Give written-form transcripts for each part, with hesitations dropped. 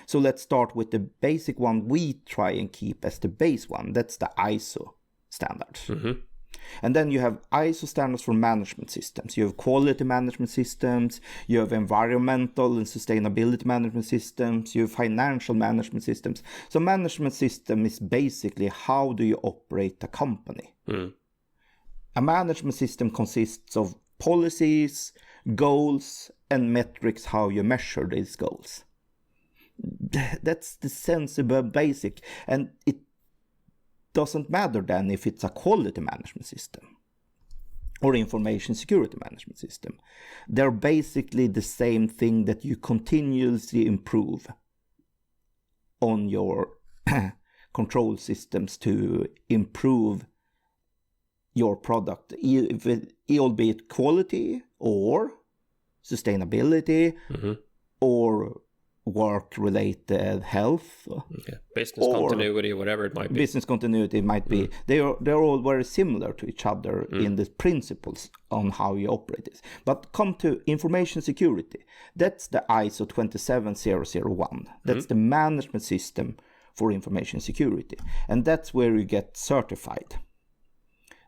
So let's start with the basic one we try and keep as the base one. That's the ISO standards. And then you have ISO standards for management systems. You have quality management systems, you have environmental and sustainability management systems, you have financial management systems. So management system is basically how do you operate a company. A management system consists of policies, goals, and metrics, how you measure these goals. That's the sensible basic. And it doesn't matter then if it's a quality management system or information security management system. They're basically the same thing that you continuously improve on your control systems to improve your product, albeit quality or sustainability or work-related health, business continuity, whatever it might be. Business continuity might be. They're all very similar to each other in the principles on how you operate this. But come to information security. That's the ISO 27001. That's the management system for information security, and that's where you get certified.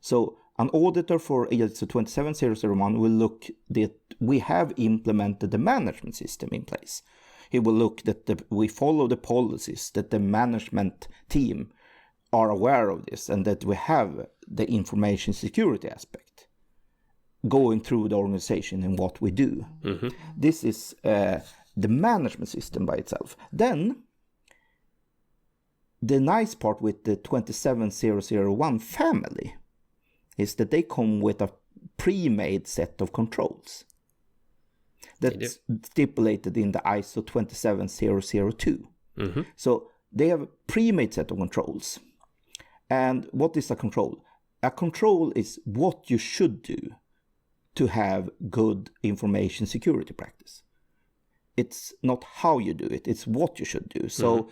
So an auditor for ISO 27001 will look that we have implemented the management system in place. He will look that we follow the policies, that the management team are aware of this, and that we have the information security aspect going through the organization in what we do. This is the management system by itself. Then, the nice part with the 27001 family is that they come with a pre-made set of controls that's stipulated in the ISO 27002. So they have a pre-made set of controls. And what is a control? A control is what you should do to have good information security practice. It's not how you do it, it's what you should do. So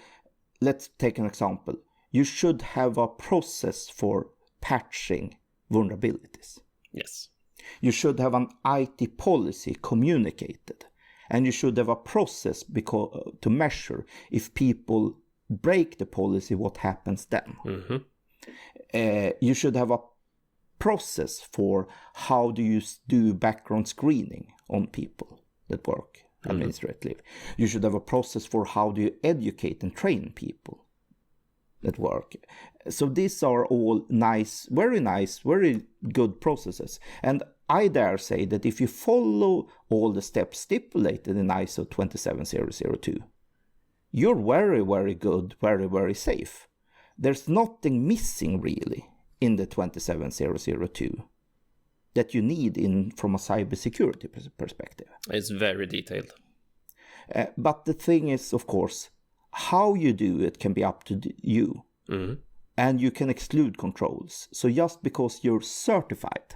let's take an example. You should have a process for patching vulnerabilities. Yes. You should have an IT policy communicated, and you should have a process to measure if people break the policy, what happens then. You should have a process for how do you do background screening on people that work administratively. You should have a process for how do you educate and train people that work. So these are all nice, very good processes. And I dare say that if you follow all the steps stipulated in ISO 27002, you're very, very good, very, very safe. There's nothing missing really in the 27002 that you need from a cybersecurity perspective. It's very detailed. But the thing is, of course, how you do it can be up to you. And you can exclude controls. So just because you're certified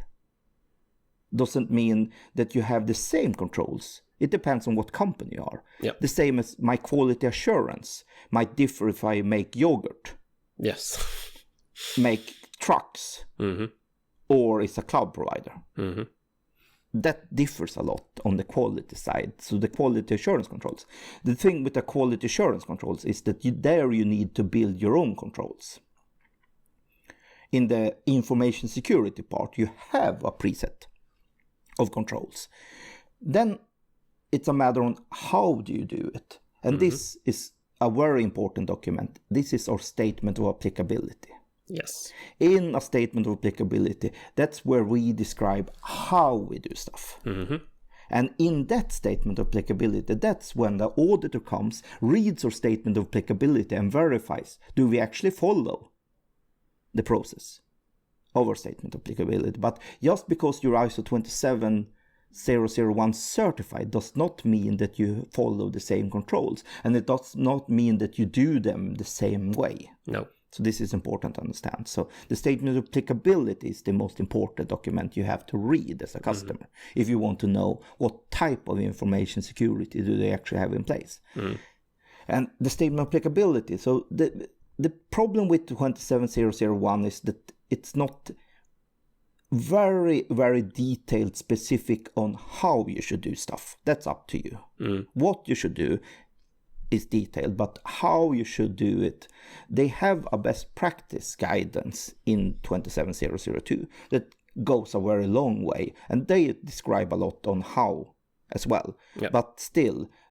doesn't mean that you have the same controls. It depends on what company you are. The same as my quality assurance might differ if I make yogurt. Yes. Make trucks. Or is a cloud provider. That differs a lot on the quality side. So the quality assurance controls. The thing with the quality assurance controls is that you need to build your own controls. In the information security part, you have a preset of controls. Then it's a matter on how do you do it. And this is a very important document. This is our statement of applicability. Yes. In a statement of applicability, that's where we describe how we do stuff. And in that statement of applicability, that's when the auditor comes, reads our statement of applicability and verifies, do we actually follow the process of our statement of applicability? But just because you're ISO 27001 certified does not mean that you follow the same controls. And it does not mean that you do them the same way. No. So this is important to understand. So the statement of applicability is the most important document you have to read as a customer if you want to know what type of information security do they actually have in place. And the statement of applicability, so the problem with 27001 is that it's not very, very detailed, specific on how you should do stuff. That's up to you. What you should do is detailed, but how you should do it, they have a best practice guidance in 27002 that goes a very long way, and they describe a lot on how as well. Yeah. But still,